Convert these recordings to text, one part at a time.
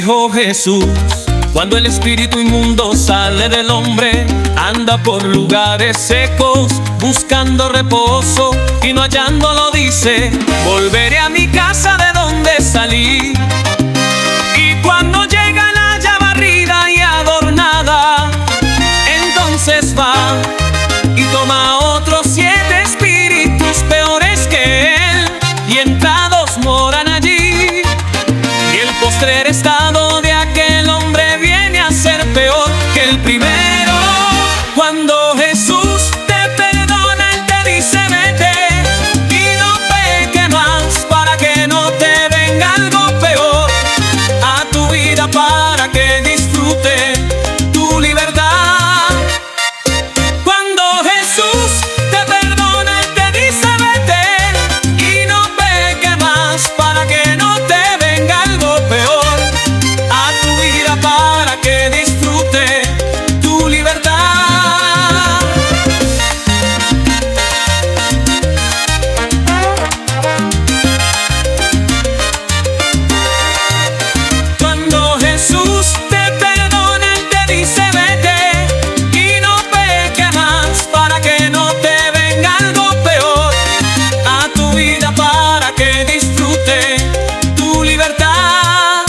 Dijo Jesús: cuando el espíritu inmundo sale del hombre, anda por lugares secos, buscando reposo, y no hallándolo dice: volveré a mi casa de donde salí. Y cuando llega la halla barrida y adornada, entonces va y toma otros 7 espíritus peores que él, y entrados moran allí. Y el postrer estado de aquel hombre viene a ser peor que el primero. Cuando Jesús te perdona, Él te dice: vete y no peques más, para que no te venga algo peor a tu vida, para que disfrute tu libertad. Cuando Jesús te perdona, Él te dice: vete y no peques más, para que no te venga algo peor a tu vida, para que disfrute tu libertad. Cuando Jesús te perdona, Él te dice: vete y no peques más, para que no te venga algo peor a tu vida, para que disfrute tu libertad.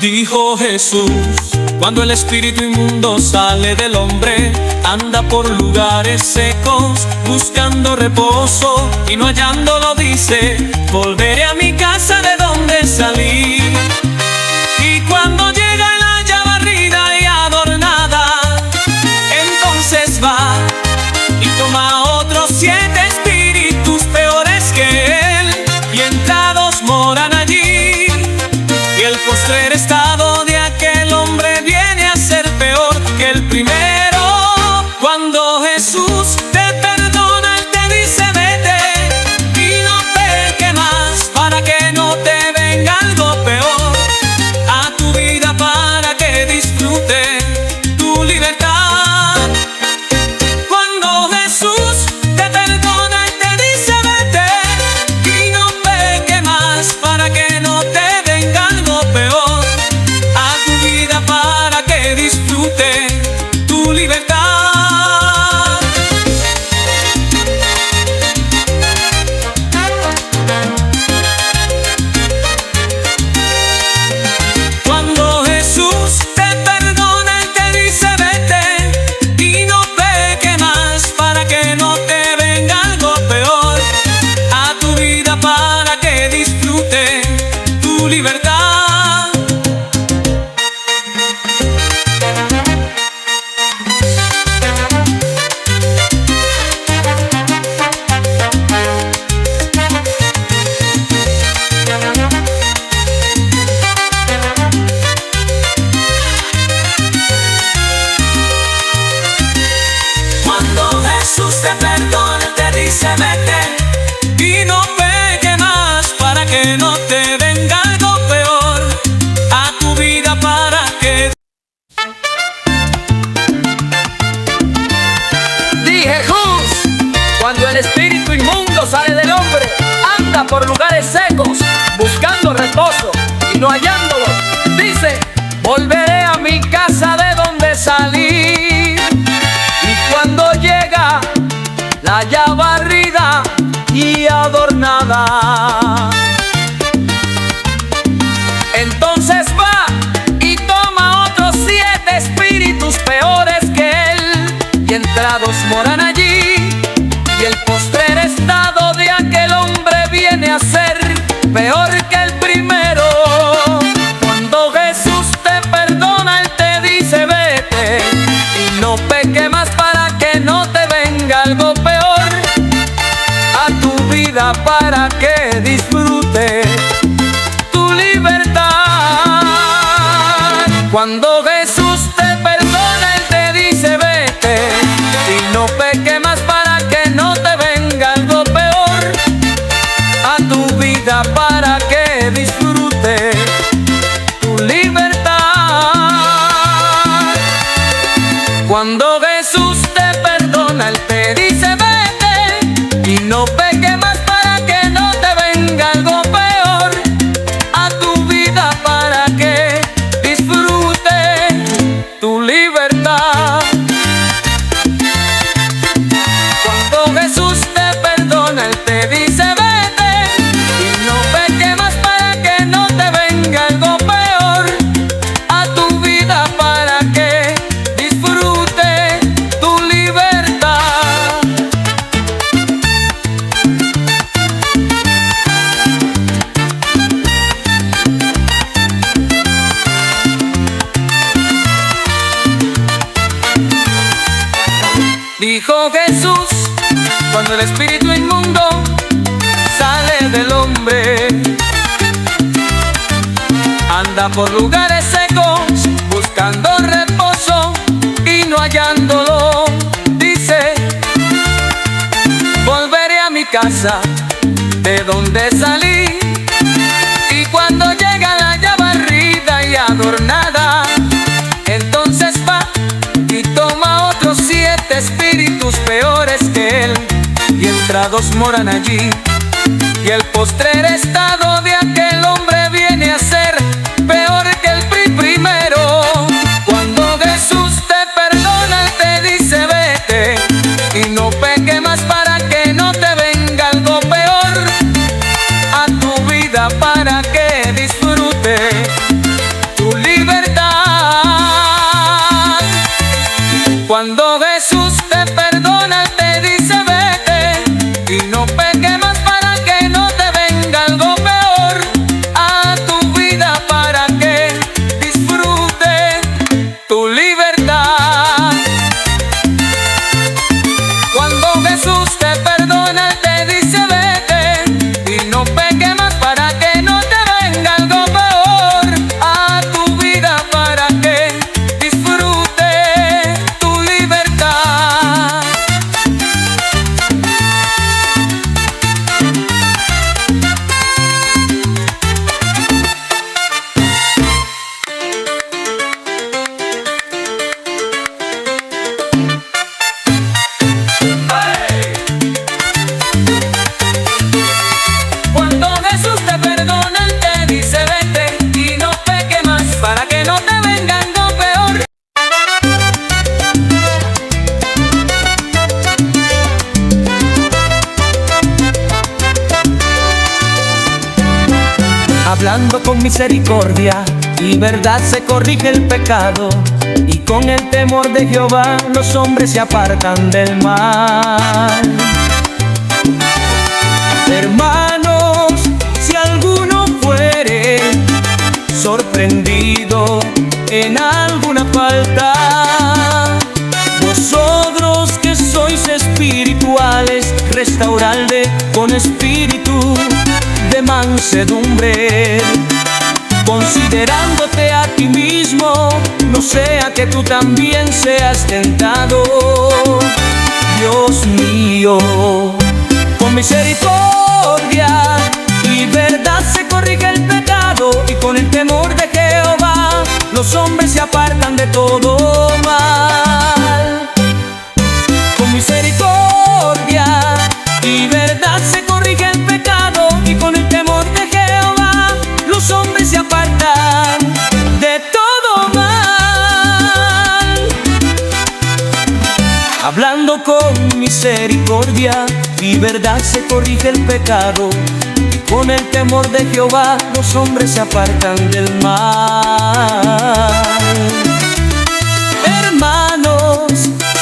Dijo Jesús: cuando el espíritu inmundo sale del hombre, anda por lugares secos, buscando reposo, y no hallándolo dice: volveré a mi casa de donde salí. Y cuando llega el halla barrida y adornada, entonces va y toma otros 7 espíritus peores que él, y entrados moran allí. Y el postrer estado de aquel hombre viene a ser peor que el primero. Cuando Jesús te perdona, Él te dice: vete y no peques más, para que no te venga algo peor a tu vida, para que disfrute tu libertad. Cuando Jesús te perdona, Él te dice: vete y no peques más, para que no te venga algo peor a tu vida, para que disfrute tu libertad. Cuando Jesús te perdona, Él te dice: vete y no peques más, para que no te venga algo peor a tu vida, para que disfrute tu libertad. Cuando Jesús te perdona, Él te dice: vete y no peques más, para que no te venga algo peor a tu vida, para que... Dije Jesús: cuando el espíritu inmundo sale del hombre, anda por lugares secos, buscando reposo, y no hallándolo dice: volveré a mi casa de donde salí. Y cuando llega la halla barrida y adornada, entonces va y toma otros 7 espíritus peores que él, y entrados moran allí. Y el postrer estado de aquel hombre viene a ser peor que el primero. Cuando Jesús te perdona, Él te dice: vete y no peques más, para que no te venga algo peor a tu vida, para que disfrute tu libertad. Cuando Jesús te perdona, Él te dice: vete y no peques más, para que no te venga algo peor a Cuando Jesús te perdona, Él te dice vete y no peques más para que no te venga algo peor a tu vida, para que disfrutes tu libertad. Cuando Jesús te perdona, Él te dice vete y no peques más para que no te venga algo peor a tu vida, para que disfrutes tu libertad. Dijo Jesús, cuando el espíritu inmundo sale del hombre, anda por lugares secos buscando reposo y no hallándolo. Dice, volveré a mi casa de donde salí, y cuando llega la ya barrida y adornada, entonces va y toma otros 7 espíritus peores que él, y entrados moran allí. Y el postrer estado de aquel hombre viene a ser peor que el primero. Cuando Jesús te perdona, Él te dice vete y no peques más para que no te venga algo peor a tu vida, para que disfrutes tu libertad. Cuando Jesús te perdona, Él te dice vete y no peques más para que no te venga algo peor a tu vida, para que disfrutes tu libertad. Cuando Jesús te perdona, Él te dice vete y no peques más para que no te venga algo peor a tu vida, para que disfrutes tu libertad. Cuando Jesús te perdona, Él te dice vete y no peques más para que no te venga algo peor. Hablando con misericordia y verdad se corrige el pecado, y con el temor de Jehová los hombres se apartan del mal. Hermanos, si alguno fuere sorprendido en alguna falta, vosotros que sois espirituales, restauradle con espíritu de mansedumbre, considerándote a ti mismo, no sea que tú también seas tentado. Dios mío, con misericordia y verdad se corrige el pecado, y con el temor de Jehová los hombres se apartan de todo mal. Con misericordia y verdad se corrige el pecado, y con el temor de Jehová los hombres se apartan de todo mal. Hablando con misericordia y verdad se corrige el pecado, y con el temor de Jehová los hombres se apartan del mal. Hermanos,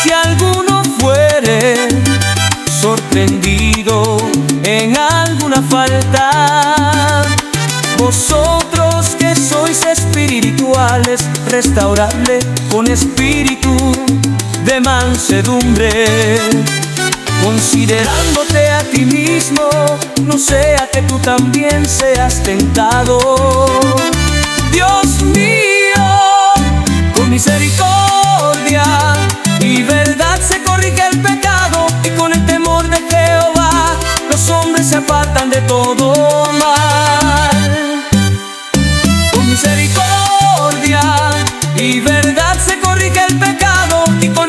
si alguno fuere sorprendido en alguna falta, vosotros que sois espirituales, restauradle con espíritu de mansedumbre, considerándote a ti mismo, no sea que tú también seas tentado. Dios mío, con misericordia y verdad se corrige el pecado, y con el temor de Jehová los hombres se apartan de todo mal. Con misericordia y verdad se corrige el pecado, y con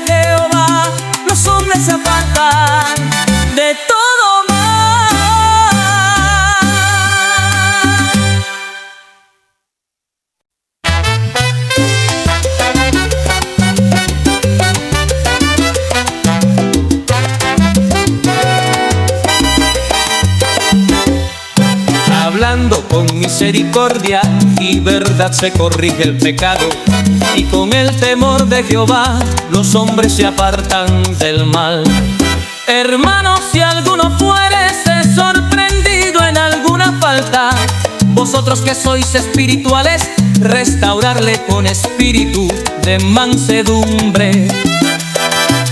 Jehová, los hombres se apartan de todo mal. Hablando con misericordia y verdad se corrige el pecado, y con el temor de Jehová los hombres se apartan del mal. Hermanos, si alguno fuere sorprendido en alguna falta, vosotros que sois espirituales, restaurarle con espíritu de mansedumbre,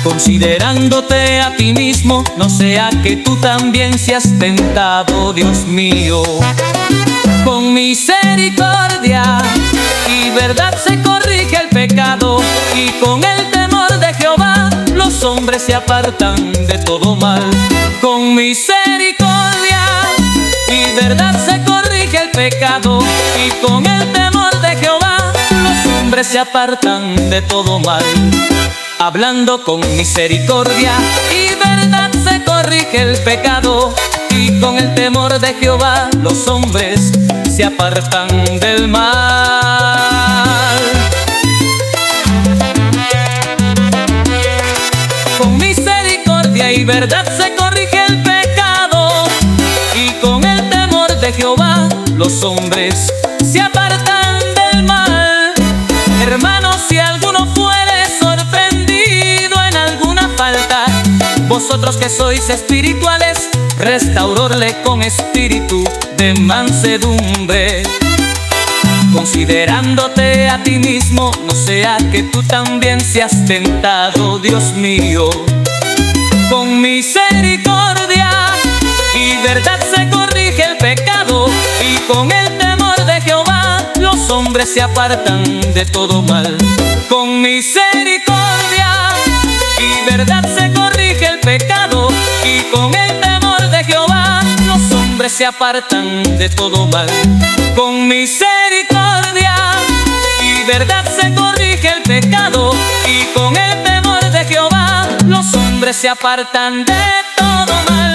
considerándote a ti mismo, no sea que tú también seas tentado, Dios mío. Con misericordia y verdad se corrige el pecado, y con el temor de Jehová los hombres se apartan de todo mal. Con misericordia y verdad se corrige el pecado, y con el temor de Jehová los hombres se apartan de todo mal. Hablando con misericordia y verdad se corrige el pecado, y con el temor de Jehová los hombres se apartan del mal. Con misericordia y verdad se corrige el pecado, y con el temor de Jehová los hombres se apartan del mal. Hermanos, si alguno fuere sorprendido en alguna falta, vosotros que sois espirituales, restauradle con espíritu de mansedumbre, considerándote a ti mismo, no sea que tú también seas tentado, Dios mío. Con misericordia y verdad se corrige el pecado, y con el temor de Jehová los hombres se apartan de todo mal. Con misericordia y verdad se corrige el pecado, y con el temor de Jehová los hombres se apartan de todo mal. Con misericordia y verdad se corrige el pecado, y con el temor de Jehová los hombres se apartan de todo mal.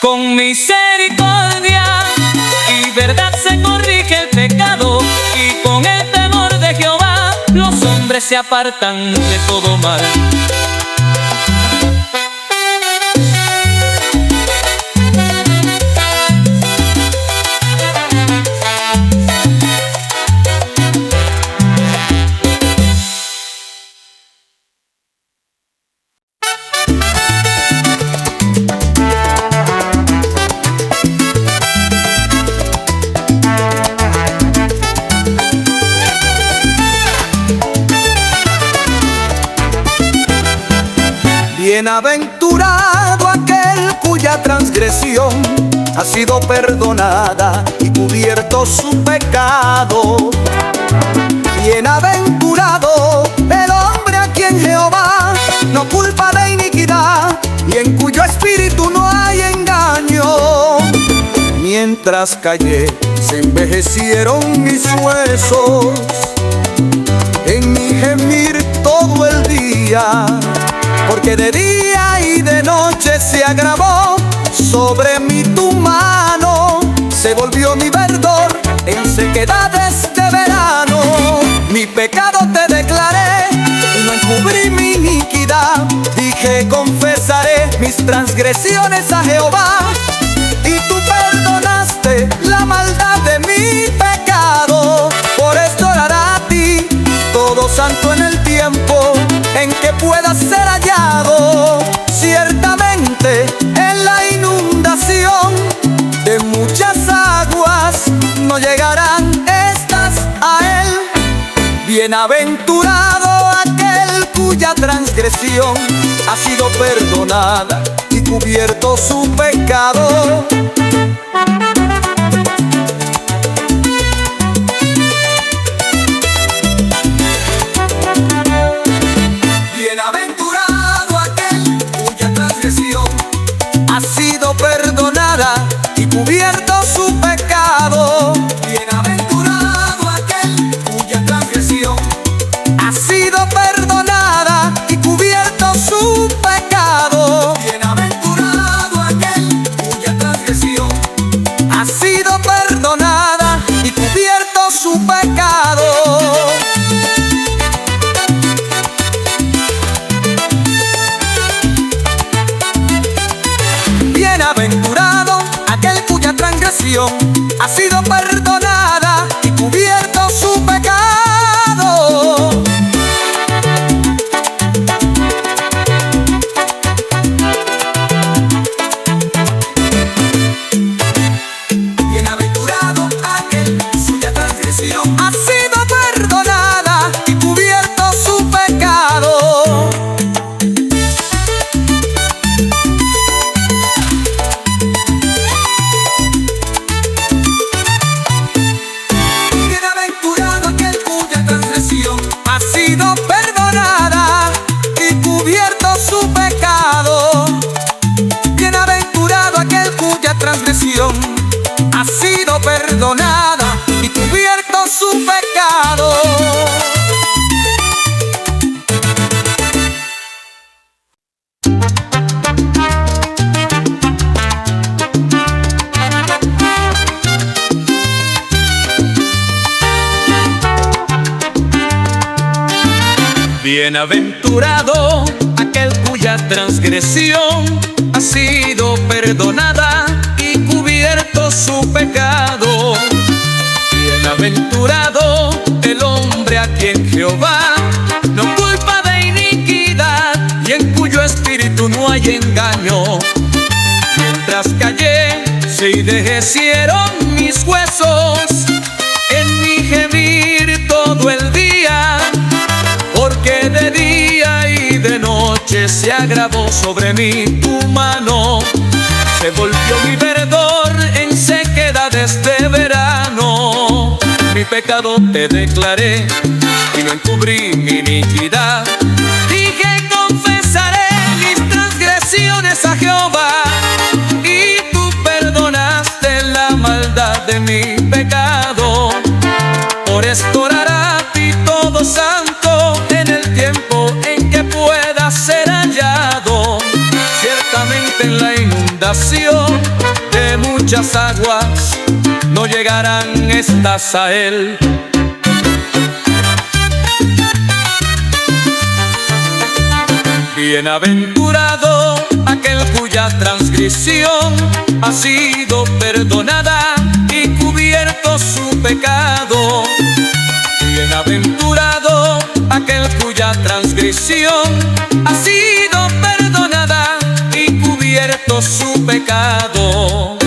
Con misericordia y verdad se corrige el pecado, y con el temor de Jehová los hombres se apartan de todo mal. Bienaventurado aquel cuya transgresión ha sido perdonada y cubierto su pecado. Bienaventurado el hombre a quien Jehová no culpa de iniquidad, y en cuyo espíritu no hay engaño. Mientras callé, se envejecieron mis huesos, en mi gemir todo el día, porque de día y de noche se agravó sobre mí tu mano, se volvió mi verdor en sequedades de verano. Mi pecado te declaré y no encubrí mi iniquidad, dije confesaré mis transgresiones a Jehová, y tú perdonaste la maldad de mi pecado. Por esto orará a ti todo santo en el tiempo en que pueda ser hallado. Ciertamente en la inundación de muchas aguas no llegarán estas a él. Bienaventurado aquel cuya transgresión ha sido perdonada y cubierto su pecado. cubierto su pecado. Bienaventurado aquel cuya transgresión ha sido perdonada y cubierto su pecado. Bienaventurado aquel cuya transgresión ha sido perdonada y cubierto su pecado. Bienaventurado aquel cuya transgresión ha sido perdonada y cubierto su pecado. Bienaventurado aquel cuya transgresión ha sido perdonada y cubierto su pecado. Bienaventurado aquel cuya transgresión ha sido perdonada y cubierto su pecado. Bienaventurado el hombre a quien Jehová no culpa de iniquidad y en cuyo espíritu no hay engaño. Mientras callé, se envejecieron mis huesos en mi gemir todo el día, porque de día y de noche se agravó sobre mí tu mano. Se volvió mi verdor en sequedad este verano. Mi pecado te declaré y no encubrí mi iniquidad. Dije confesaré mis transgresiones a Jehová, y tú perdonaste la maldad de mi pecado. Por esto orará a ti todo santo en el tiempo en que pueda ser hallado. Ciertamente en la inundación de muchas aguas no llegarán estas a él. Bienaventurado aquel cuya transgresión ha sido perdonada y cubierto su pecado. Bienaventurado aquel cuya transgresión ha sido perdonada y cubierto su pecado.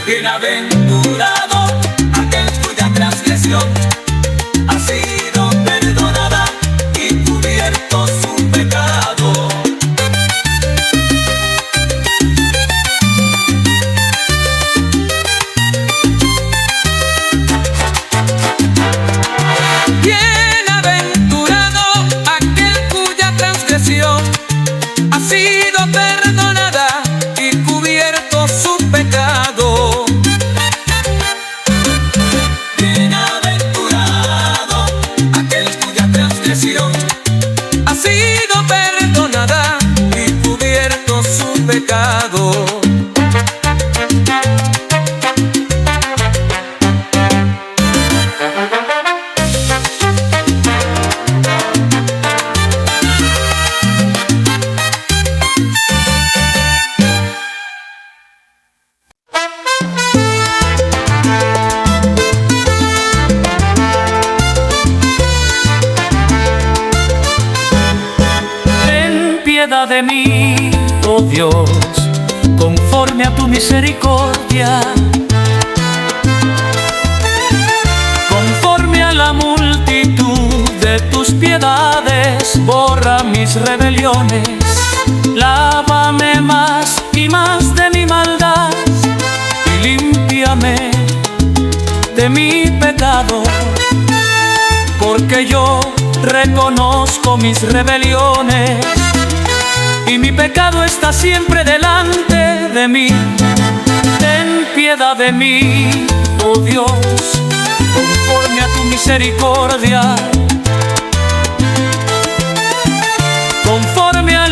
Bienaventurado aquel cuya transgresión ha sido perdonada y cubierto su pecado. Bienaventurado aquel cuya transgresión ha sido perdonada y cubierto su pecado. Bienaventurado aquel cuya transgresión ha sido perdonada y cubierto su pecado. De mí, oh Dios, conforme a tu misericordia, conforme a la multitud de tus piedades, borra mis rebeliones, lávame más y más de mi maldad y límpiame de mi pecado, porque yo reconozco mis rebeliones y mi pecado está siempre delante de mí. Ten piedad de mí, oh Dios, conforme a tu misericordia,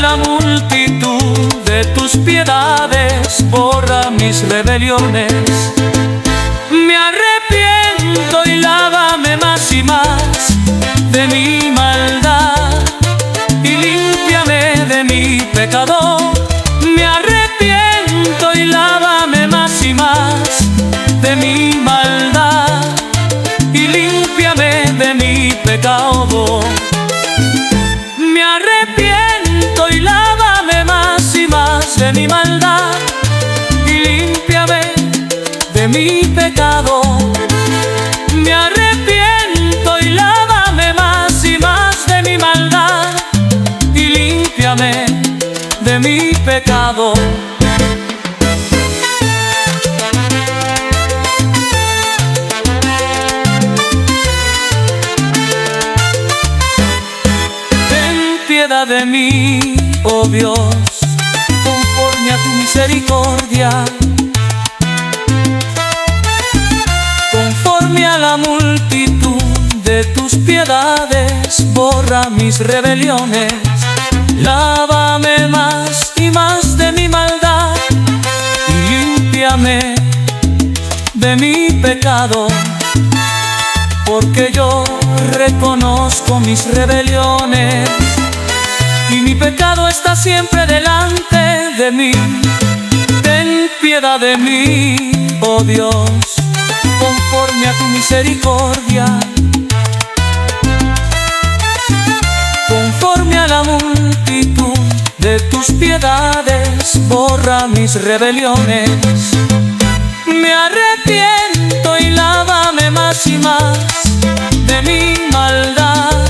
la multitud de tus piedades, borra mis rebeliones. Me arrepiento y lávame más y más de mi maldad y límpiame de mi pecado. Me arrepiento y lávame más y más de mi maldad y límpiame de mi pecado. Me arrepiento y lávame más y más de mi maldad y límpiame de mi pecado. Me arrepiento y lávame más y más de mi maldad y límpiame de mi pecado. Ten piedad de mí, oh Dios, conforme a tu misericordia. Conforme a la multitud de tus piedades, borra mis rebeliones. Lávame más y más de mi maldad y límpiame de mi pecado, porque yo reconozco mis rebeliones y mi pecado está siempre delante de mí. Ten piedad de mí, oh Dios, conforme a tu misericordia. Conforme a la multitud de tus piedades, borra mis rebeliones. Me arrepiento y lávame más y más de mi maldad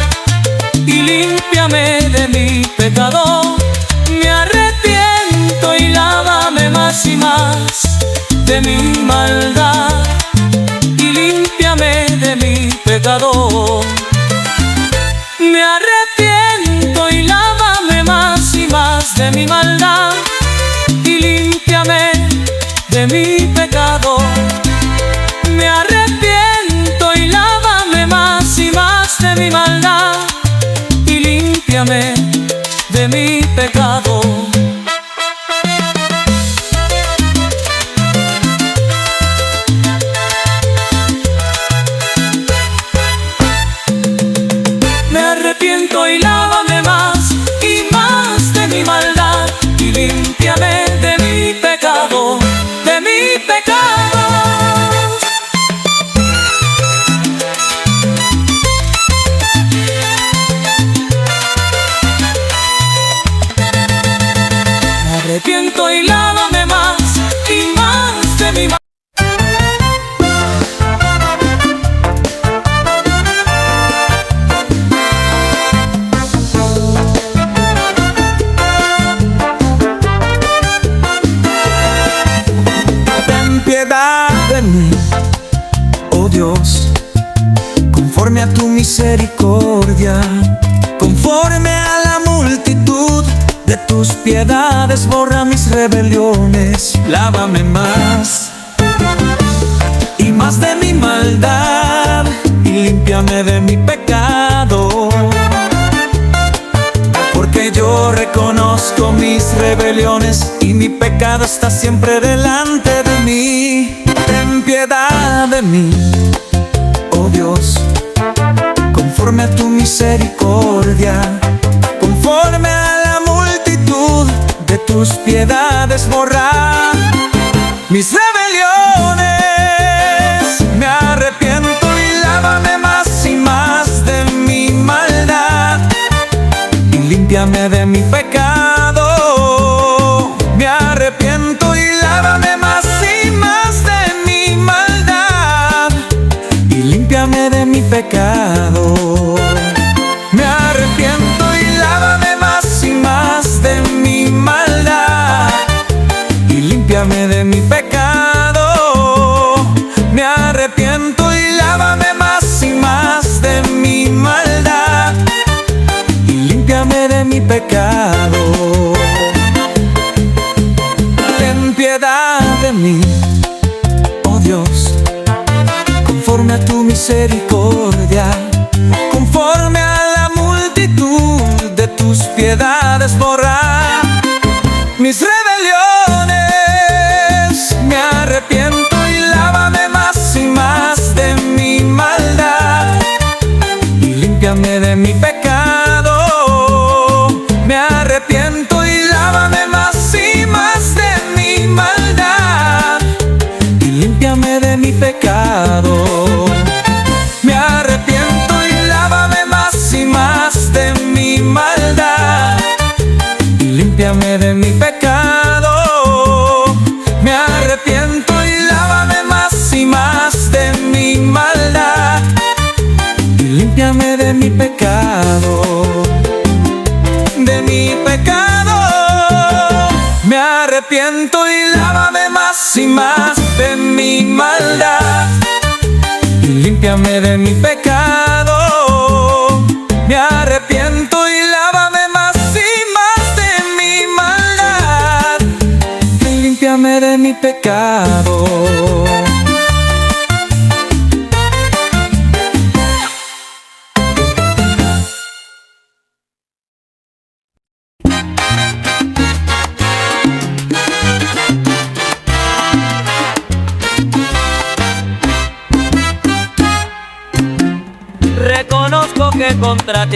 y límpiame de mi pecado. Me arrepiento y lávame más y más de mi maldad y límpiame de mi pecado. Me arrepiento y lávame más y más de mi maldad y límpiame de mi pecado. Me arrepiento y lávame más y más de mi maldad y límpiame de mi pecado. Me arrepiento y lávame más y más de mi maldad y límpiame de mi pecado, de mi pecado. Me arrepiento y lávame más y más de mi maldad. De mí, oh Dios, conforme a tu misericordia, conforme a la multitud de tus piedades, borra mis rebeliones. Lávame más y más de mi maldad y límpiame de mi pecado, porque yo reconozco mis rebeliones y mi pecado está siempre delante de mí. Ten piedad de mí, oh Dios, conforme a tu misericordia, conforme a la multitud de tus piedades, borra mis rebeliones. Me arrepiento y lávame más y más de mi maldad y límpiame de mi pecado. Me arrepiento y lávame más y más de mi maldad y límpiame de mi pecado. Me arrepiento y lávame más y más de mi maldad y límpiame de mi pecado. Me arrepiento y lávame más y más de mi maldad y límpiame de mi pecado. Ten piedad de mí, oh Dios, conforme a tu misericordia, conforme a la multitud de tus piedades, impiedades borrar mis rebeliones. Me arrepiento y lávame más y más de mi maldad y límpiame de mi pecado. Me arrepiento y lávame más y más de mi maldad y límpiame de mi pecado. Me arrepiento y lávame más y más de mi maldad y límpiame de mi pecado. Me arrepiento y lávame más y más de mi maldad y límpiame de mi pecado. De mi pecado. Me arrepiento y lávame más y más de mi maldad y límpiame de mi pecado. Me arrepiento y lávame más y más de mi maldad y límpiame de mi pecado. Reconozco que contra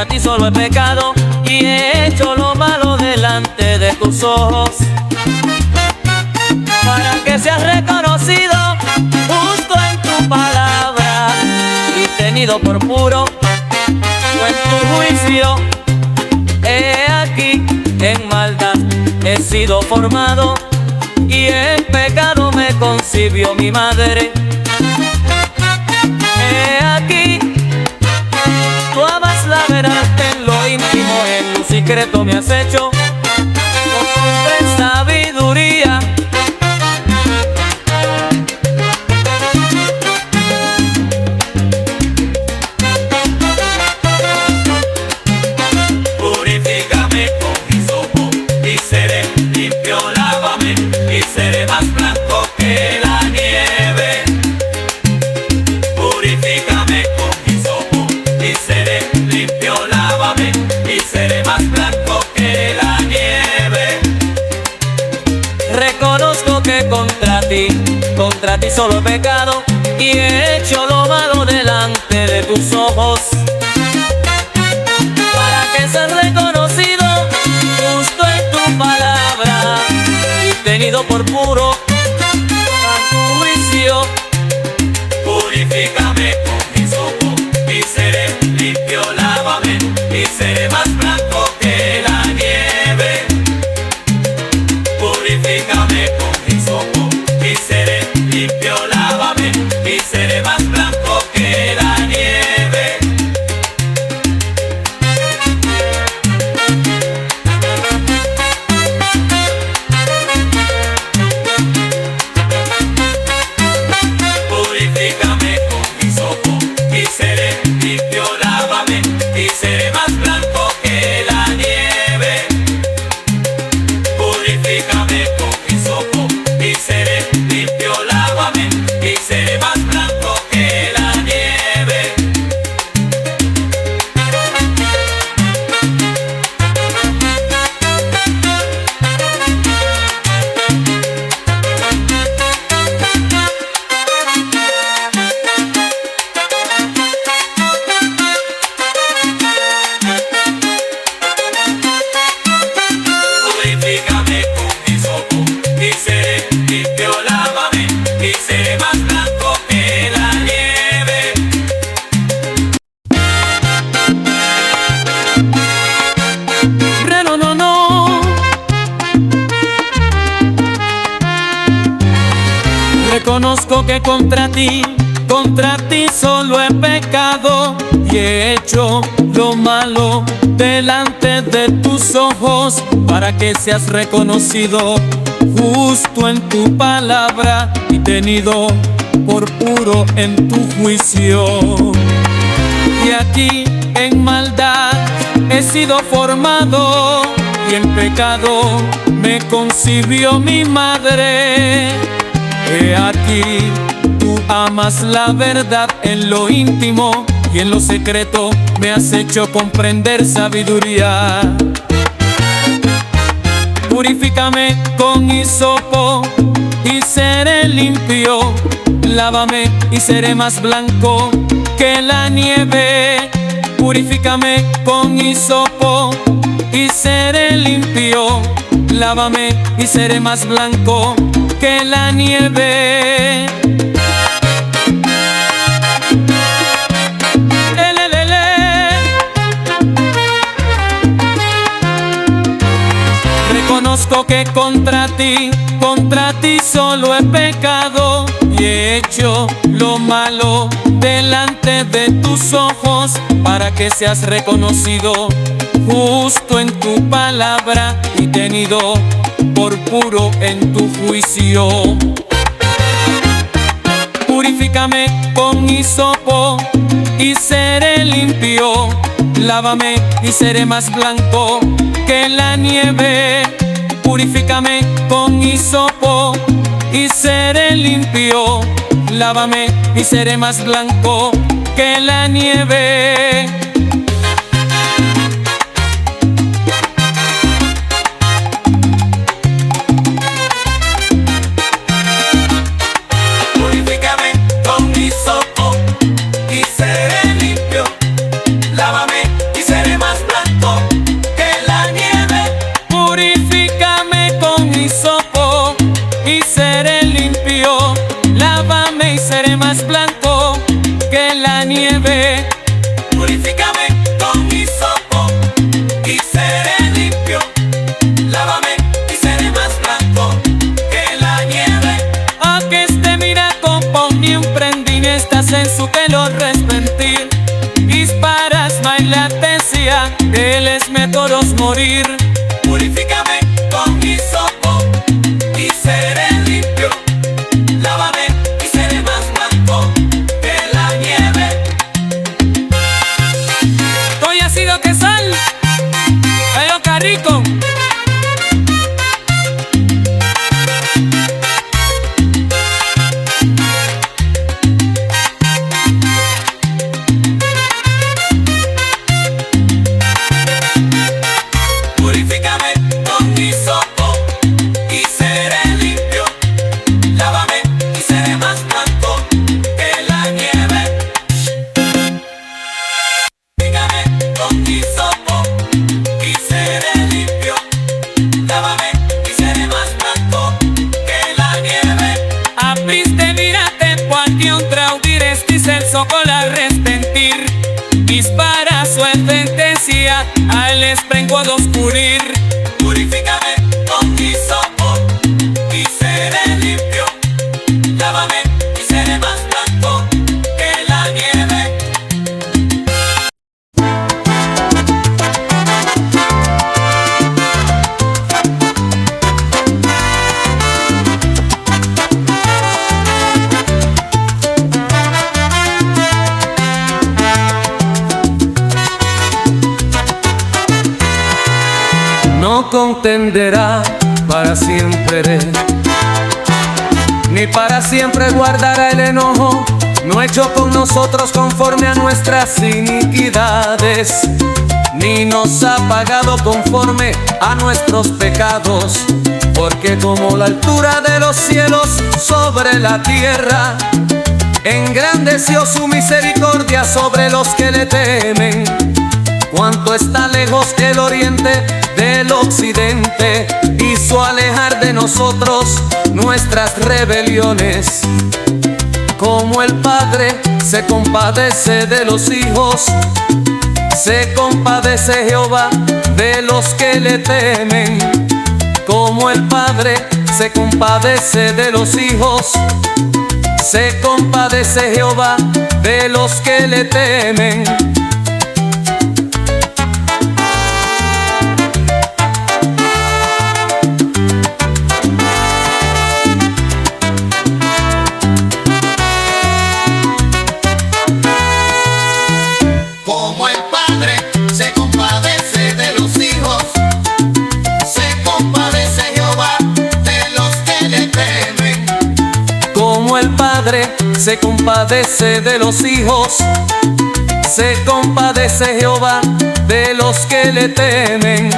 ti solo he pecado y he hecho lo malo delante de tus ojos. Para que seas reconocido justo en tu palabra y tenido por puro en tu juicio. He aquí en maldad he sido formado y en pecado me concibió mi madre. He aquí, tú amas la verdad en lo íntimo, en lo secreto me has hecho con sabiduría. Purifícame con hisopo y seré limpio, lávame y seré más blanco que la nieve. Purifícame con hisopo y seré limpio, lávame y seré más blanco que la nieve. Reconozco que contra ti solo he pecado y he hecho lo malo delante de tus ojos. Para que seas reconocido justo en tu palabra y tenido por puro a tu juicio. Purifícame con hisopo y seré limpio, lávame y seré más blanco que la nieve. Purifícame con hisopo y seré limpio, lávame y seré más blanco que la nieve. Purifícame con hisopo y seré limpio, lávame y seré más blanco que la nieve. Purifícame con hisopo y seré limpio, lávame y seré más blanco que la nieve. Purifícame con hisopo y seré limpio, lávame y seré más blanco que la nieve. No, no, no. Reconozco que contra ti solo he pecado y he hecho lo malo delante de tus ojos, para que seas reconocido justo en tu palabra y tenido por puro en tu juicio. Y aquí en maldad he sido formado y en pecado me concibió mi madre. He aquí, tú amas la verdad en lo íntimo, y en lo secreto me has hecho comprender sabiduría. Purifícame con hisopo y seré limpio, lávame y seré más blanco que la nieve. Purifícame con hisopo y seré limpio, lávame y seré más blanco que la nieve. Reconozco que contra ti solo he pecado y he hecho lo malo delante de tus ojos, para que seas reconocido justo en tu palabra y tenido por puro en tu juicio. Purifícame con hisopo y seré limpio, lávame y seré más blanco que la nieve. Purifícame con hisopo y seré limpio, lávame y seré más blanco que la nieve. Purifícame con hisopo y seré limpio, lávame y seré más blanco que la nieve. Purifícame con hisopo y seré limpio, lávame y seré más blanco que la nieve. Purifícame con hisopo y seré limpio, lávame y seré más blanco que la nieve. A que este miraco poni un prendin estás en su pelo respentir, disparas mai latencia, él es metoros morir. Purifícame con hisopo y seré limpio, lávame y seré más blanco que la nieve. Estoy ácido que sal, pero carrico. Purifícame con hisopo y seré limpio, lávame y seré más blanco que la nieve. Purifícame con hisopo y seré limpio, lávame y seré más blanco que la nieve. Apriste mirate qualche un traudire stisel socola respentir, dispara su sentencia al esprengo ad oscurir. Purifícame con hisopo y seré limpio, lávame y seré más blanco que la nieve. No contenderá para siempre, ni para siempre guardará el enojo, no hecho con nosotros conforme a nuestras iniquidades, ni nos ha pagado conforme a nuestros pecados, porque como la altura de los cielos sobre la tierra, engrandeció su misericordia sobre los que le temen. Cuánto está lejos el oriente del occidente, hizo alejar de nosotros nuestras rebeliones. Como el Padre se compadece de los hijos, se compadece Jehová de los que le temen. Como el Padre se compadece de los hijos, se compadece Jehová de los que le temen. Se compadece de los hijos, Se compadece Jehová de los que le temen.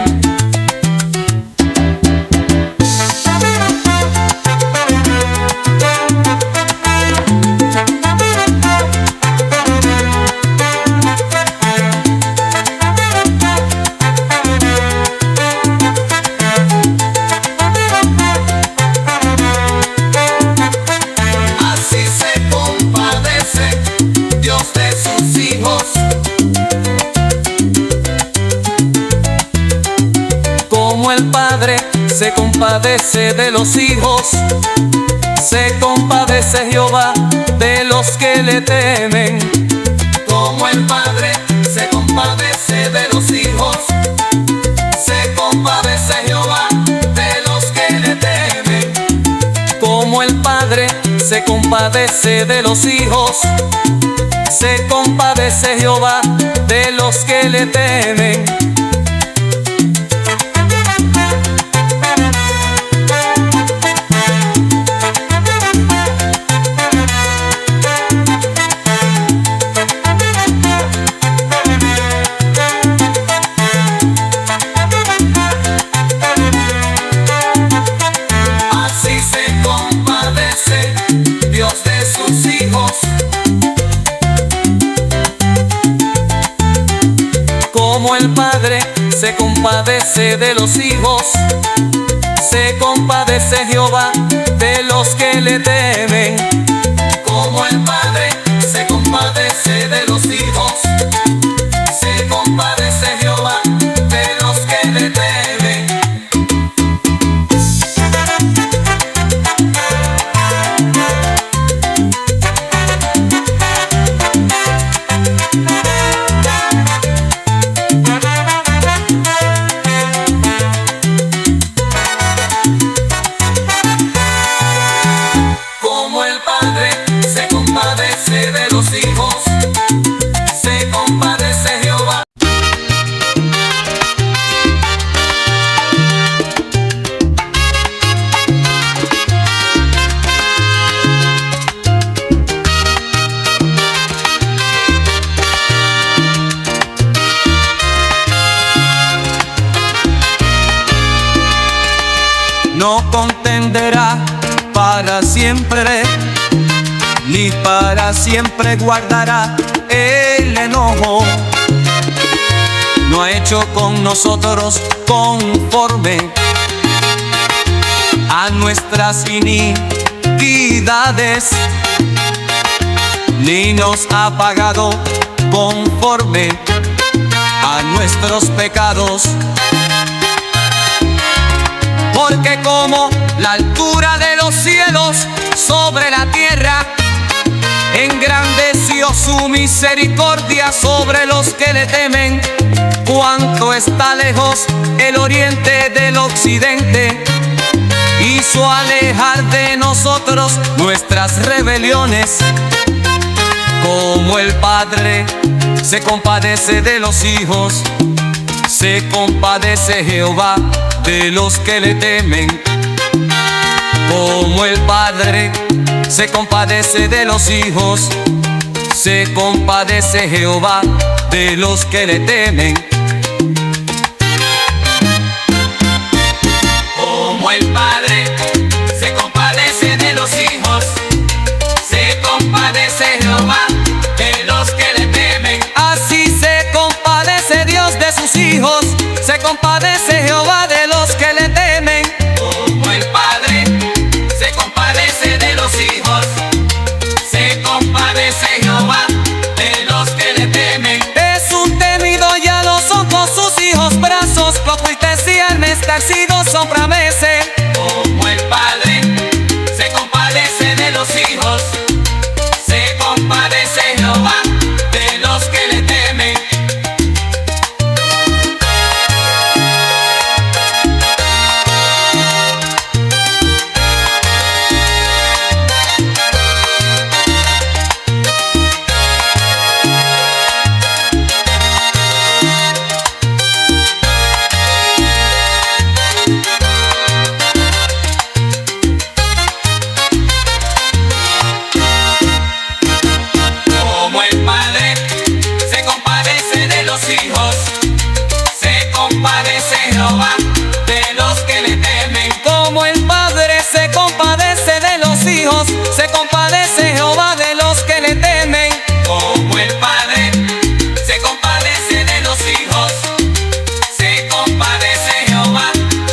Así se compadece Dios de sus hijos. Como el Padre se compadece de los hijos, se compadece Jehová de los que le temen. Como el Padre se compadece de los hijos, se compadece Jehová de los que le temen. Como el Padre se compadece de los hijos, se compadece Jehová de los que le temen. Así se compadece Dios de sus hijos. Como el Padre se compadece de los hijos, se compadece Jehová de los que le temen. Como el Padre se compadece de los hijos, se compadece Jehová de los que le temen. Como el Padre se compadece de los hijos, se compadece Jehová. No contenderá para siempre, ni para siempre guardará el enojo. No ha hecho con nosotros conforme a nuestras iniquidades, ni nos ha pagado conforme a nuestros pecados. Porque como la altura de los cielos sobre la tierra, engrandeció su misericordia sobre los que le temen. Cuánto está lejos el oriente del occidente, hizo alejar de nosotros nuestras rebeliones. Como el Padre se compadece de los hijos, se compadece Jehová de los que le temen. Como el Padre se compadece de los hijos, se compadece Jehová de los que le temen. Como el Padre se compadece de los hijos, se compadece Jehová de los que le temen. Así se compadece Dios de sus hijos, se compadece Jehová de los que le temen. Como el Padre se compadece de los hijos, se compadece Jehová de los que le temen. Es un temido ya lo son todos sus hijos, brazos, copitecian, estarcidos, sombramece. Como el Padre se compadece de los hijos, se compadece Jehová de los que le temen. compadece Jehová de los que le temen. Como el Padre se compadece de los hijos, se compadece Jehová de los que le temen. Como el Padre se compadece de los hijos, se compadece Jehová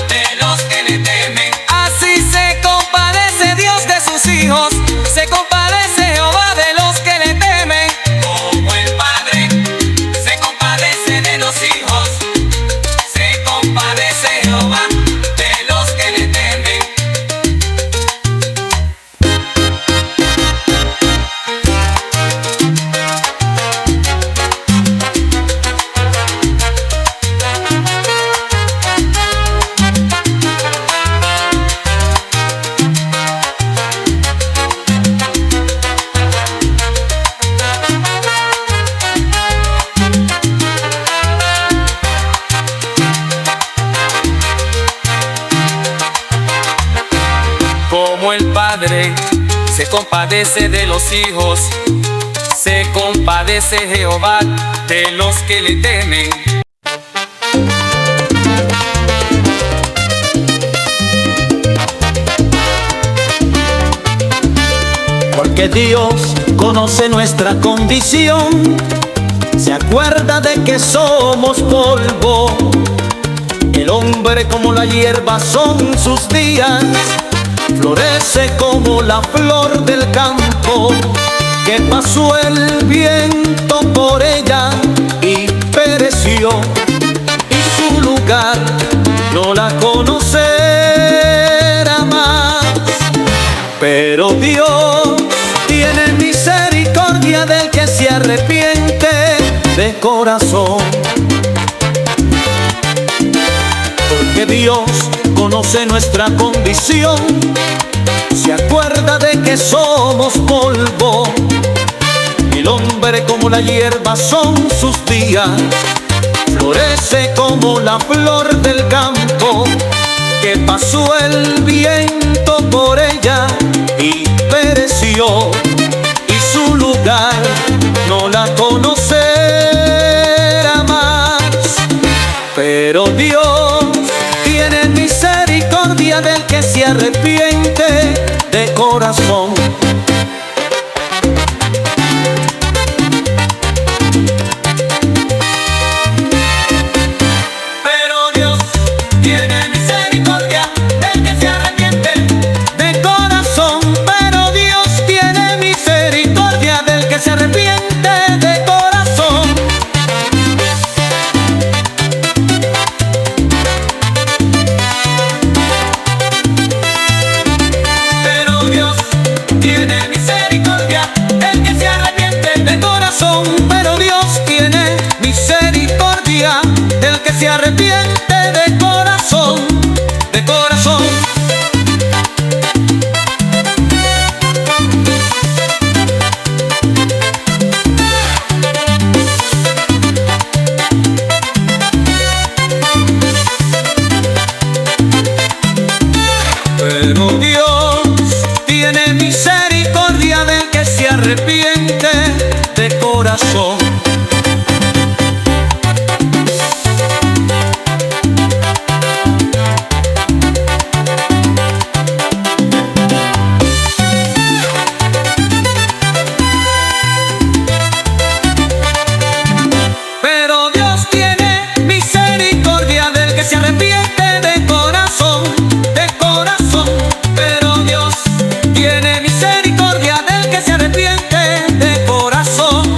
de los que le temen. Así se compadece Dios de sus hijos, se compadece Jehová de los que le temen. Como el Padre se compadece de los hijos, se compadece Jehová de los que le temen. Como el Padre se compadece de los hijos, se compadece Jehová de los que le temen. Porque Dios conoce nuestra condición, se acuerda de que somos polvo. El hombre como la hierba son sus días, florece como la flor del campo, que pasó el viento por ella y pereció, y su lugar no la conocerá más. Pero Dios tiene misericordia del que se arrepiente de corazón. Porque Dios conoce nuestra condición, se acuerda de que somos polvo. El hombre como la hierba son sus días, florece como la flor del campo, que pasó el viento por ella y pereció, y su lugar no la conocerá más. Pero Dios tiene misericordia del que se arrepiente de corazón. Pero Dios tiene misericordia del que se arrepiente De corazón, pero Dios tiene misericordia del que se arrepiente de corazón. Pero Dios tiene misericordia del que se arrepiente De corazón, pero Dios tiene misericordia del que se arrepiente de corazón, de corazón. Pero Dios tiene misericordia del que se arrepiente de corazón. Pero Dios tiene misericordia del que se arrepiente de corazón, de corazón. Pero Dios tiene misericordia del que se arrepiente de corazón.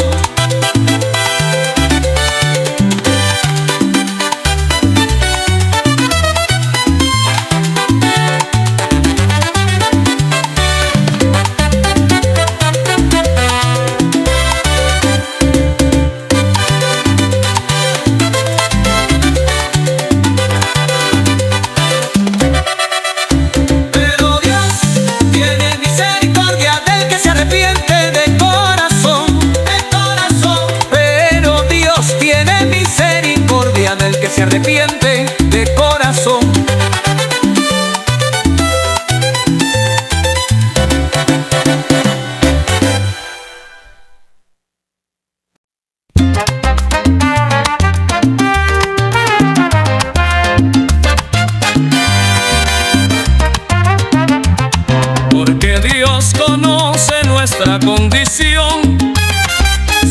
Pero Dios tiene misericordia del que se arrepiente de corazón, de corazón. Pero Dios tiene misericordia del que se arrepiente de corazón. nuestra condición,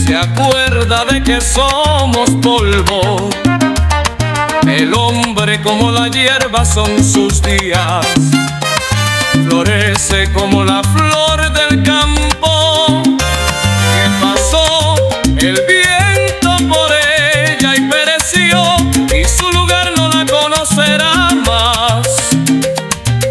se acuerda de que somos polvo. El hombre como la hierba son sus días, florece como la flor del campo. ¿Qué pasó? El viento por ella y pereció, y su lugar no la conocerá más.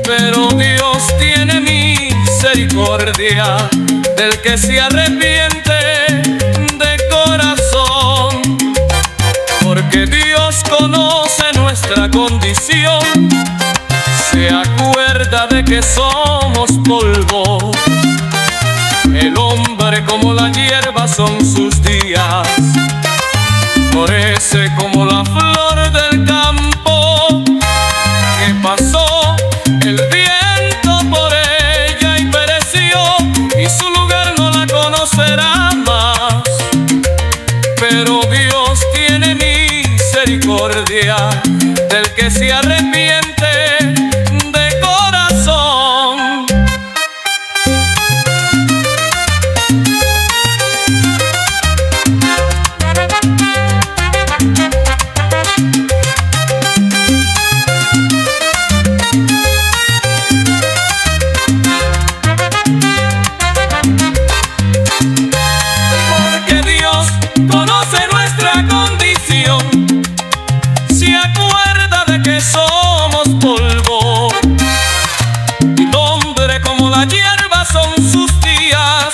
Pero Dios tiene misericordia del que se arrepiente de corazón, porque Dios conoce nuestra condición, se acuerda de que somos polvo. El hombre como la hierba son sus días, florece como la flor del campo. ¿Qué pasó? El viento por ella y pereció, y su lugar no la conocerá más. Pero Dios tiene misericordia del que se arrepiente de corazón. Porque Dios conoce nuestra condición, se acuerda de que somos polvo. El hombre como la hierba son sus días,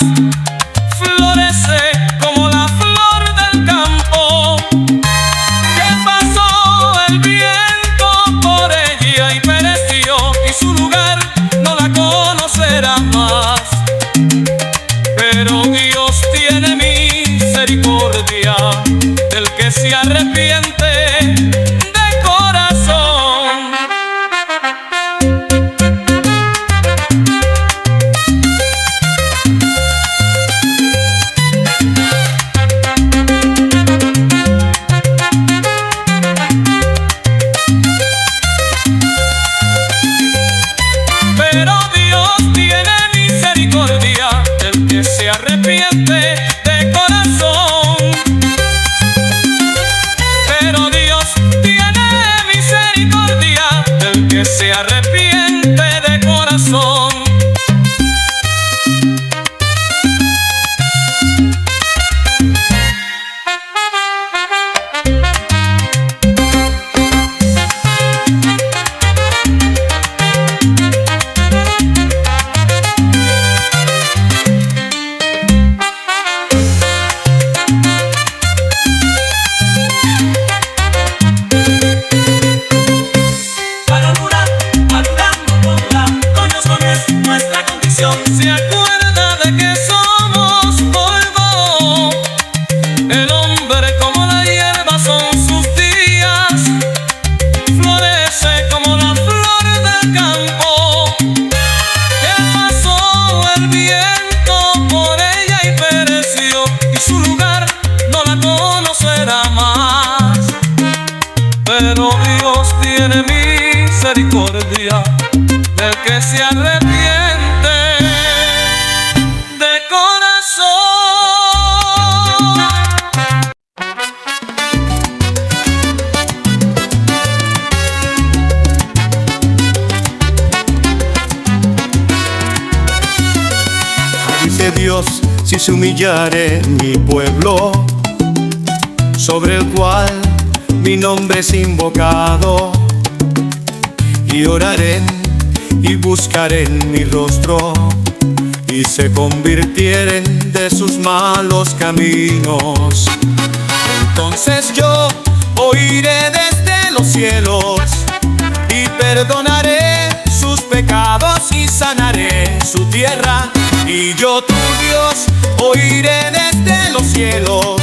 florece como la flor del campo. ¿Qué pasó? El viento por ella y pereció, y su lugar no la conocerá más. Pero Dios tiene misericordia del que se arrepiente de corazón. Pero Dios tiene misericordia del que se arrepiente de corazón. Pero Dios tiene misericordia del que se arrepiente de corazón. Se acuerda de que somos polvo. El hombre como la hierba son sus días, florece como la flor del campo. ¿Qué pasó? El viento por ella y pereció, y su lugar no la conocerá más. Pero Dios tiene misericordia del que se arrepiente de corazón. Dice Dios: si se humillare mi pueblo, sobre el cual mi nombre es invocado, y oraren y buscaren mi rostro, y se convirtieren de sus malos caminos, entonces yo oiré desde los cielos y perdonaré sus pecados y sanaré su tierra. Y yo, tu Dios, oiré desde los cielos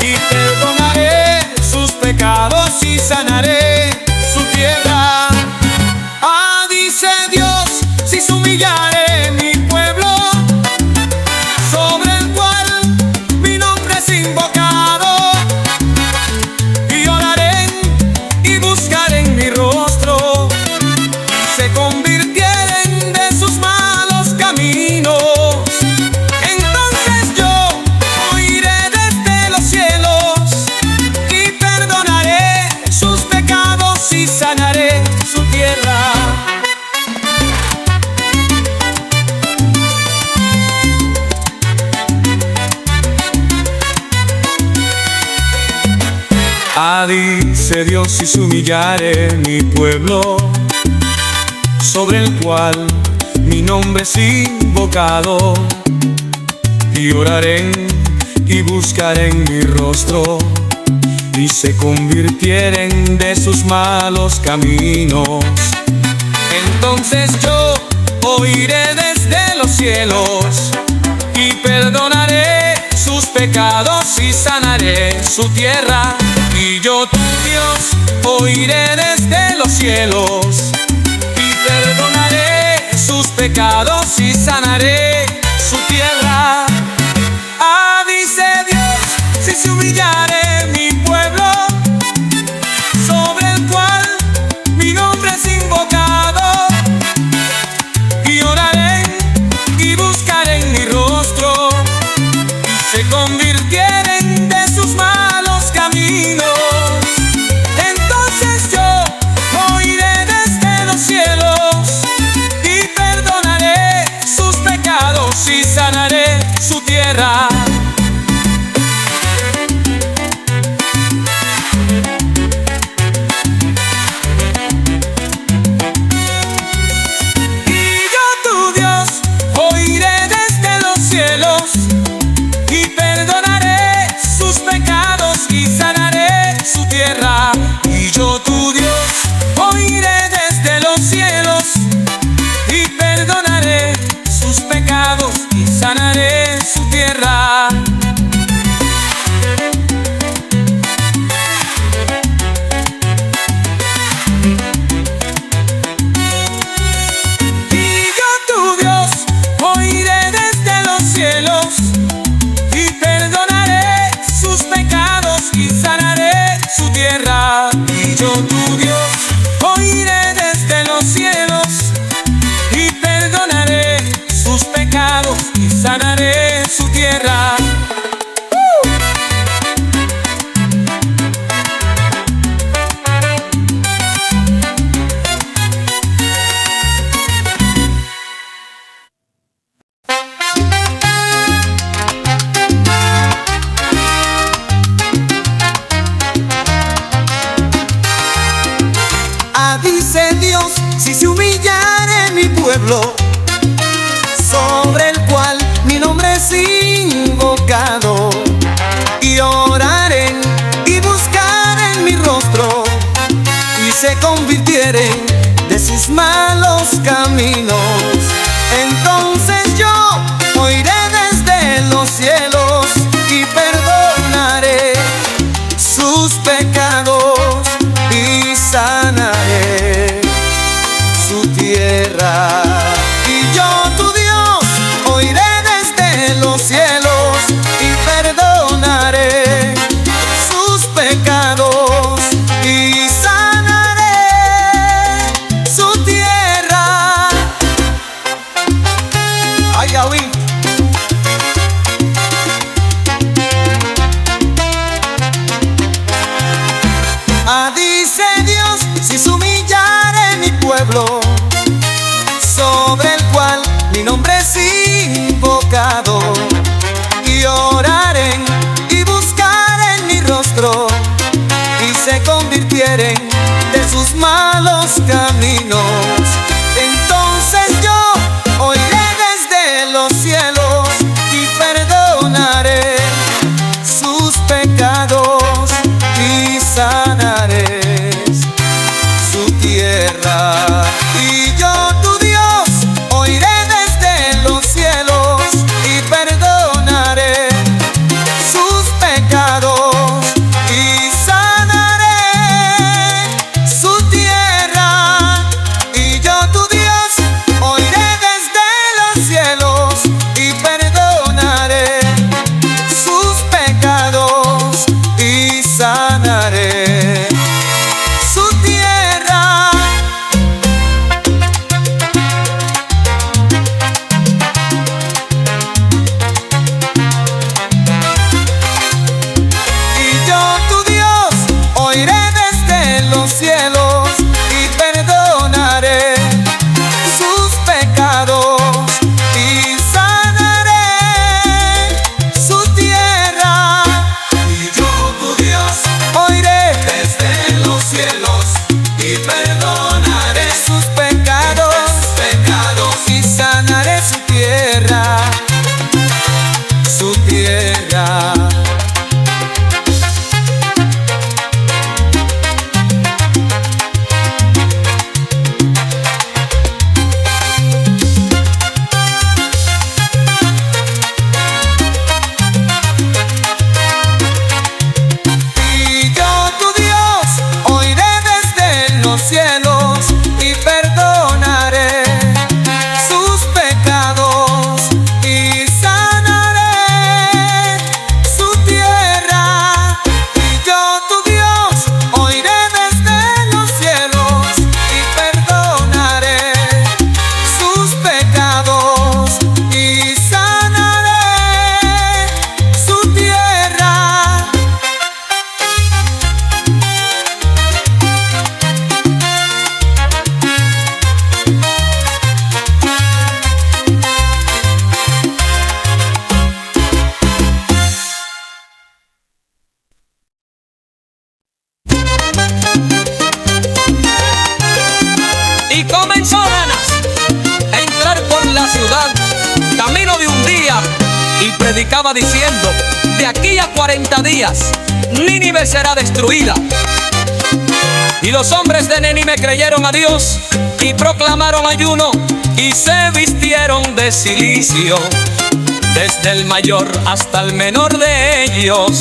y perdonaré sus pecados y sanaré su tierra. Ah, dice Dios: si se humillare mi pueblo, sobre el cual mi nombre es invocado, y oraren y buscaren mi rostro, y se convirtieren de sus malos caminos, Dice Dios: si se humillare mi pueblo, sobre el cual mi nombre es invocado, y oraren y buscaren mi rostro, y se convirtieren de sus malos caminos, entonces yo oiré desde los cielos y perdonaré sus pecados y sanaré su tierra. Y yo, tu Dios, oiré desde los cielos y perdonaré sus pecados y sanaré su tierra. Dice Dios: si se humillare mi pueblo, sobre el cual mi nombre es invocado, y oraren y buscaren mi rostro, y se convirtieren de sus malos caminos, entonces yo oiré desde los cielos y perdonaré sus pecados y sanaré su tierra. Y perdonaré sus pecados y sanaré su tierra. Y yo, tu Dios, oiré desde los cielos y perdonaré sus pecados y sanaré su tierra. Y yo, tu Dios, oiré desde los cielos y perdonaré sus pecados y sanaré su tierra. Y yo, tu Dios, oiré desde los cielos y perdonaré sus pecados y sanaré su tierra. Dice Dios: si se humillare mi pueblo, sobre el cual mi nombre es invocado, y oraren y buscaren mi rostro, y se convirtieren de sus malos caminos, entonces yo oiré desde los cielos y perdonaré sus pecados y sanaré su tierra. Y yo, tu Dios, oiré desde los cielos y perdonaré sus pecados y sanaré su tierra. Ay, Yahweh. Dice Dios: si se humillare mi pueblo, sobre el cual mi nombre es invocado, y oraren y buscaren mi rostro, y se convirtieren de sus malos caminos, entonces yo oiré desde los cielos y perdonaré sus pecados y sanaré su tierra. Y yo, tu Dios, oiré desde los cielos y perdonaré sus pecados y sanaré su tierra. Y yo, tu Dios, oiré desde los cielos y perdonaré sus pecados y sanaré su tierra. cielos y perdonaré sus pecados y sanaré su tierra. Y yo, tu Dios, oiré desde los cielos y perdonaré sus pecados y sanaré su tierra. Y comenzó Anás a entrar por la ciudad, camino de un día, y predicaba diciendo: de aquí a 40 días Nínive será destruida. Y los hombres de Nínive creyeron a Dios y proclamaron ayuno y se vistieron de cilicio, desde el mayor hasta el menor de ellos.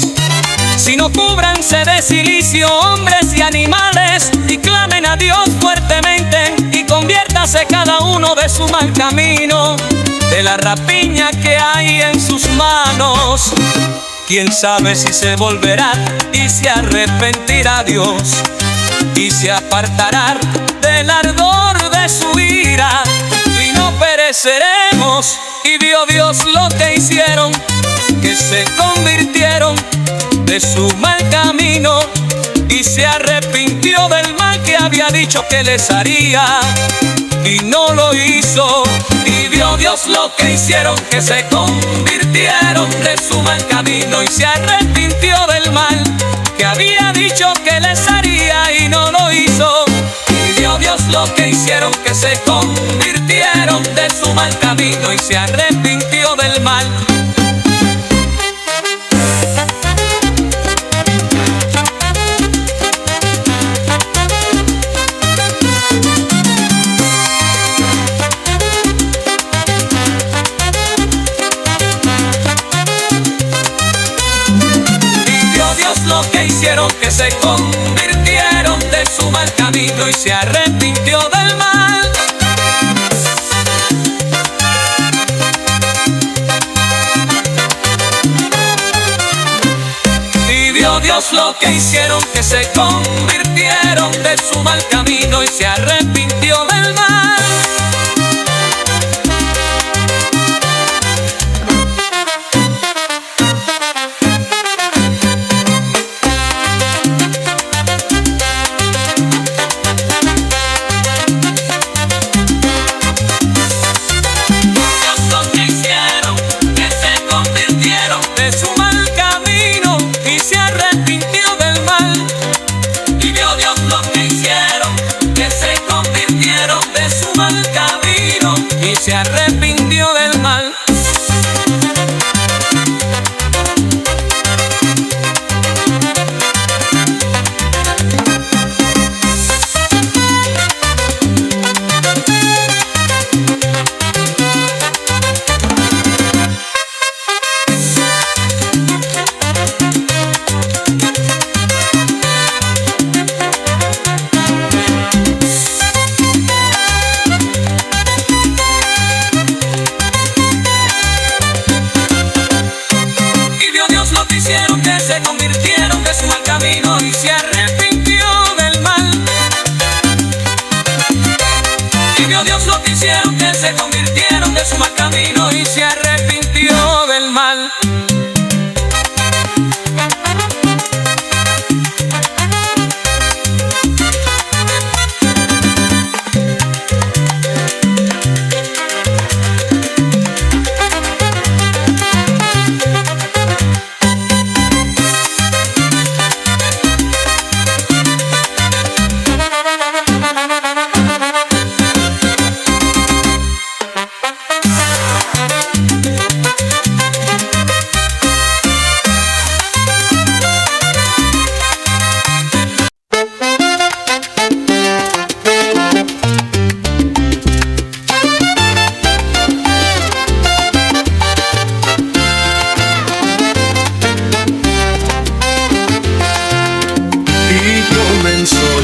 Sino cúbranse de cilicio hombres y animales, y clamen a Dios fuertemente, y conviértase cada uno de su mal camino, de la rapiña que hay en sus manos. Quién sabe si se volverá y se arrepentirá Dios, y se apartará del ardor de su ira, y no pereceremos. Y vio Dios lo que hicieron, que se convirtieron de su mal camino, y se arrepintió del mal que había dicho que les haría, y no lo hizo. Y vio Dios lo que hicieron, que se convirtieron de su mal camino, y se arrepintió del mal que había dicho que les haría, y no lo hizo. Y vio Dios lo que hicieron, que se convirtieron de su mal camino, y se arrepintió del mal. Lo que hicieron, que se convirtieron de su mal camino, y se arrepintió del mal. Y vio Dios lo que hicieron, que se convirtieron de su mal camino, y se arrepintió del mal. Se arrepintió del mal. Que se convirtieron de su mal camino, y se arrepintió del mal. Y vio Dios lo que hicieron, que se convirtieron de su mal camino, y se arrepintió del mal.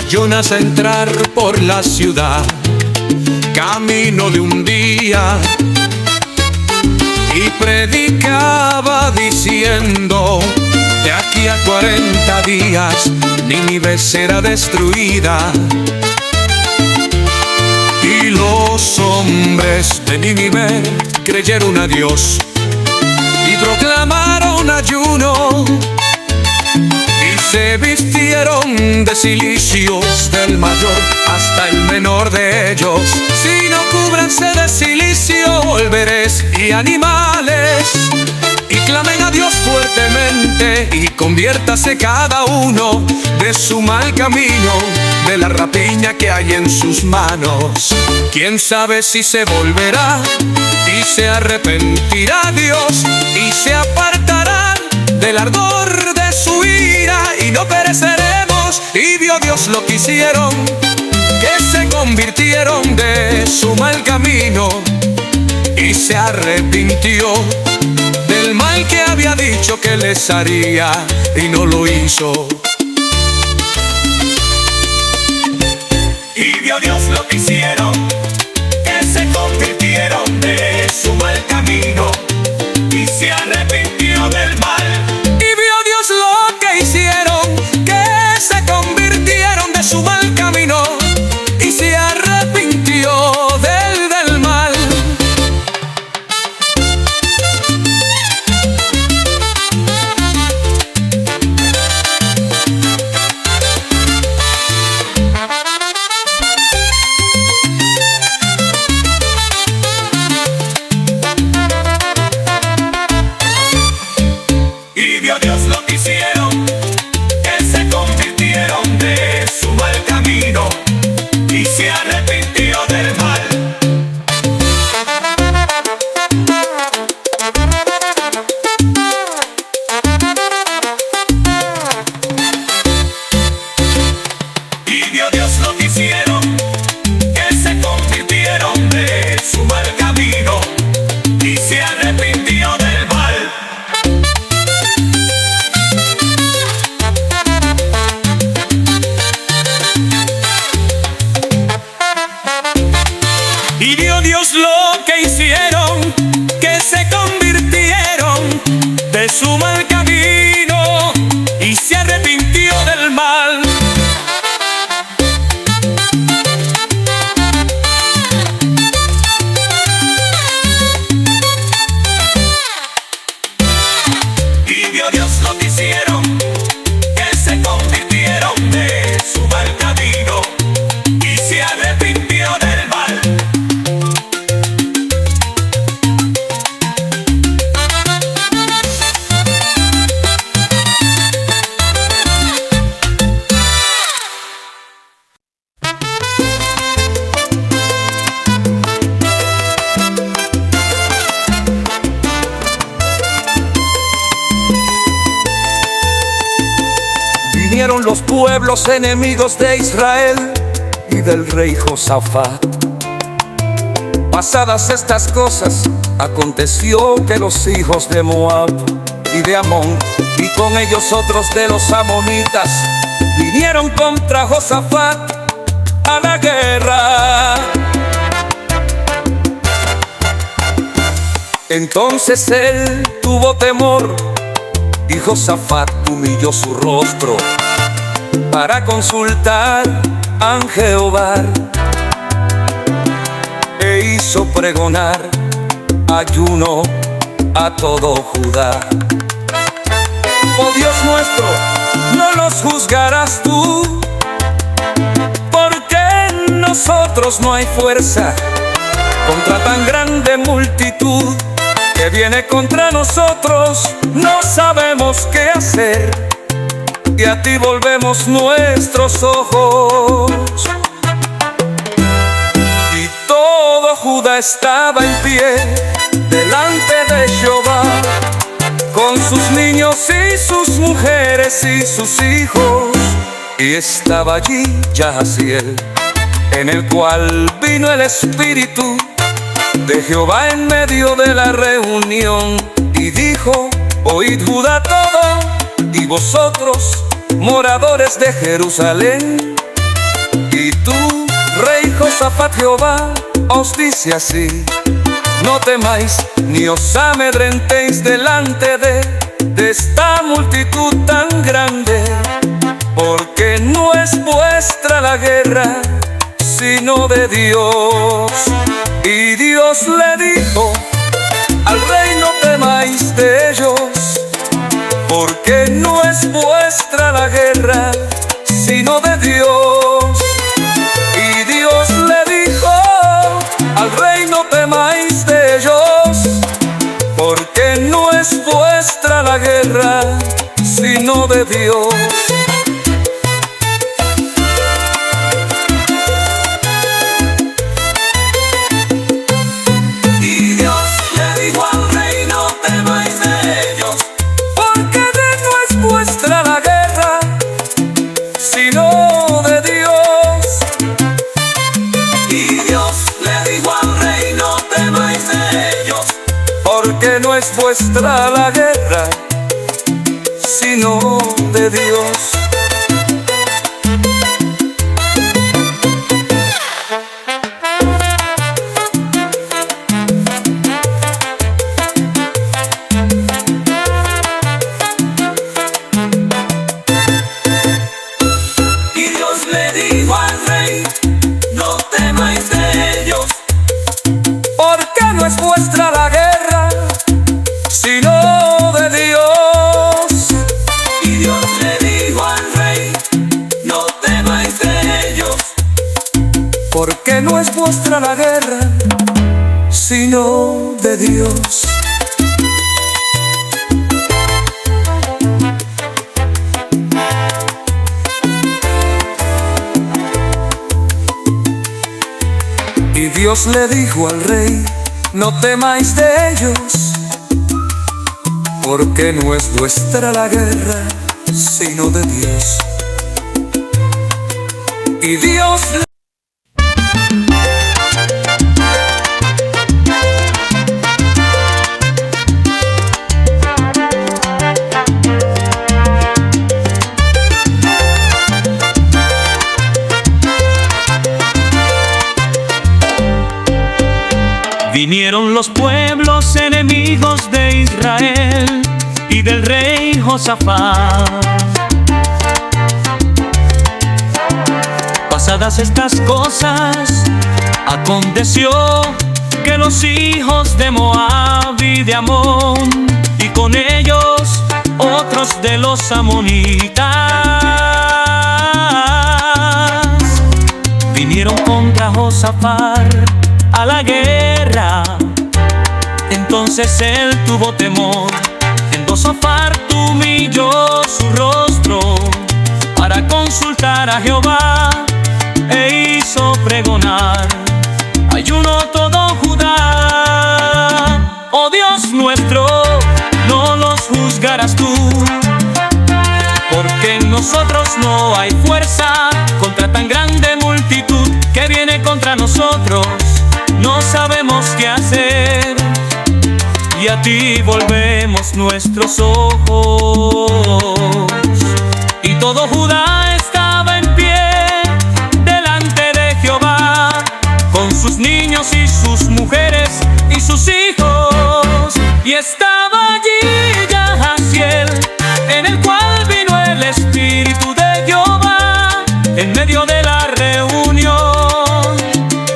Jonás a entrar por la ciudad, camino de un día, y predicaba diciendo: de aquí a 40 días Nínive será destruida. Y los hombres de Nínive creyeron a Dios y proclamaron ayuno, y se vistieron de cilicio, desde el mayor hasta el menor de ellos. Si no cúbranse de cilicio, volveres y animales, y clamen a Dios fuertemente, y conviértase cada uno de su mal camino, de la rapiña que hay en sus manos. Quién sabe si se volverá y se arrepentirá Dios, y se apartarán del ardor de su ira, y no pereceremos. Y vio Dios lo que hicieron, que se convirtieron de su mal camino, y se arrepintió del mal que había dicho que les haría, y no lo hizo. Y vio Dios lo que hicieron, que se convirtieron de su mal camino, y se arrepintió del mal. Y vio Dios lo que hicieron, que se convirtieron de su mal camino, y se arrepintió del mal. Y vio Dios lo que hicieron, que se convirtieron de su mal camino, y se arrepintió del mal. Y vio Dios lo que hicieron, que se convirtieron de su mal camino, y se arrepintió del mal. Y vio Dios lo que hicieron, que se convirtieron de su mal camino, y se arrepintió del mal. Y vio Dios lo que hicieron, que se convirtieron de su mal camino, y se arrepintió del mal. Vinieron los pueblos enemigos de Israel y del rey Josafat. Pasadas estas cosas, aconteció que los hijos de Moab y de Amón, y con ellos otros de los amonitas, vinieron contra Josafat a la guerra. Entonces él tuvo temor, y Josafat humilló su rostro para consultar a Jehová, e hizo pregonar ayuno a todo Judá. Oh Dios nuestro, no los juzgarás tú, porque en nosotros no hay fuerza contra tan grande multitud que viene contra nosotros. No sabemos qué hacer, y a ti volvemos nuestros ojos. Y todo Judá estaba en pie delante de Jehová, con sus niños y sus mujeres y sus hijos. Y estaba allí Jahaziel, en el cual vino el Espíritu de Jehová en medio de la reunión, y dijo: oíd Judá todo, y vosotros, moradores de Jerusalén, Y tú, rey Josafat, Jehová os dice así: no temáis ni os amedrentéis delante de esta multitud tan grande, porque no es vuestra la guerra, sino de Dios. Y Dios le dijo al rey: no temáis de ellos, porque no es vuestra la guerra, sino de Dios. Y Dios le dijo al rey: no temáis de ellos, porque no es vuestra la guerra, sino de Dios. Y Dios le dijo al rey: no temáis de ellos, porque no es vuestra la guerra, sino de Dios. Y Dios le dijo al rey: no temáis de ellos, porque no es vuestra la guerra, sino de Dios. Y Dios le dijo al rey: no temáis de ellos, porque no es vuestra la guerra, sino de Dios. Y Dios le dijo al rey: no temáis de ellos, porque no es vuestra la guerra, sino de Dios. Y Dios le dijo al rey: no temáis de ellos, porque no es vuestra la guerra, sino de Dios. Y Dios le Vinieron los pueblos enemigos de Israel y del rey Josafat. Pasadas estas cosas, aconteció que los hijos de Moab y de Amón, y con ellos otros de los amonitas, vinieron contra Josafat a la guerra. Entonces él tuvo temor, Josafat humilló su rostro para consultar a Jehová, e hizo pregonar ayuno todo Judá. Oh Dios nuestro, no los juzgarás tú, porque en nosotros no hay fuerza contra tan grande multitud que viene contra nosotros. No sabemos qué hacer, y a ti volvemos nuestros ojos. Y todo Judá estaba en pie delante de Jehová, con sus niños y sus mujeres y sus hijos. Y estaba allí Jahaziel, en el cual vino el Espíritu de Jehová en medio de la reunión.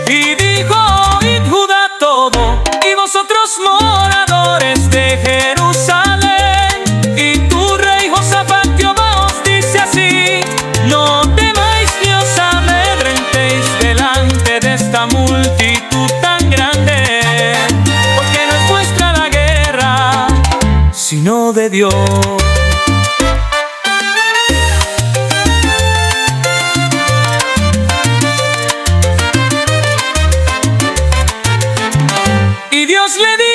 Y dijo: oíd Judá todo, y vosotros moradores de Jerusalén, y tu rey Josafat, Jehová os dice así: no temáis ni os amedrentéis delante de esta multitud tan grande, porque no es vuestra la guerra, sino de Dios. Y Dios le dijo: